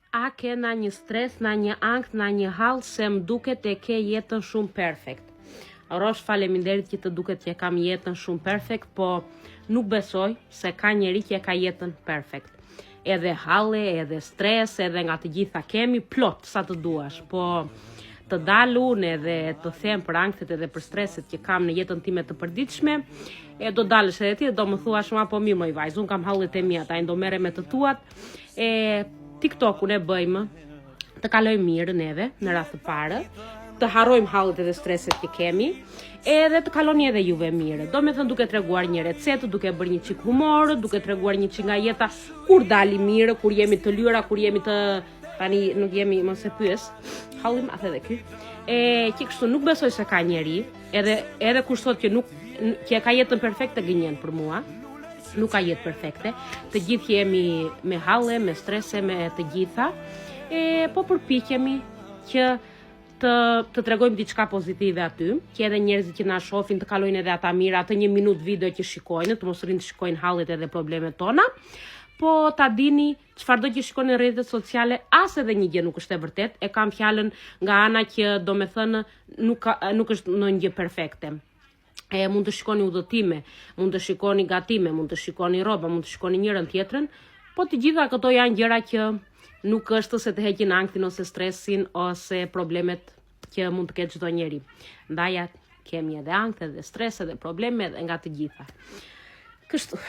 A ke na një stres, na një ankth, na një hall se më duket e ke jetën shumë perfekt. Rosh, faleminderit që të duket që kam jetën shumë perfekt, po nuk besoj se ka njeri që ka jetën perfekt. Edhe halle, edhe stres, edhe nga të gjitha kemi, plot sa të duash, po të dalun edhe të them për ankthet edhe për streset që kam në jetën time të përditshme, e do dalësh edhe ti, do më thuash ma po mirë moj vajz, unë kam hallet e mia, ta do merre me të tuat, TikTokun e bëjmë, të kalojmë mirë neve, në rast të parë, të harrojmë hallet edhe streset që kemi, edhe të kaloni edhe juve mirë. Do me thënë duke treguar një recetë, duke bërë një çik humor, duke treguar një çik nga jeta, kur dali mirë, kur jemi të lyra, kur jemi të tani nuk jemi mos e pyes. Hallim atë edhe ky. Që kështu nuk besoj se ka njeri, edhe kur thot që që ka jetën perfekte gënjen për mua. Nuk ka jetë perfekte. Të gjithë jemi me halle, me strese, me të gjitha. Po përpiqemi që të tregojmë diçka pozitive aty, që edhe njerëzit që na shohin të kalojnë edhe ata mirë, atë 1 minutë video që shikojnë, të mos rinë të shikojnë hallet edhe problemet tona. Po ta dini çfarëdo që shikoni në rrjetet sociale, as edhe një gjë nuk është e vërtet, e kam fjalën nga ana që do me thënë nuk është ndonjë gjë perfekte. Mund të shikoni udhëtime, mund të shikoni gatime, mund të shikoni rroba, mund të shikoni njërën tjetrën, po të gjitha këto janë gjëra që nuk është se të heqin ankthin ose stresin ose problemet që mund të ketë çdo njeri. Ndaj kemi edhe ankth, edhe stres, edhe probleme, edhe nga të gjitha. Kështu.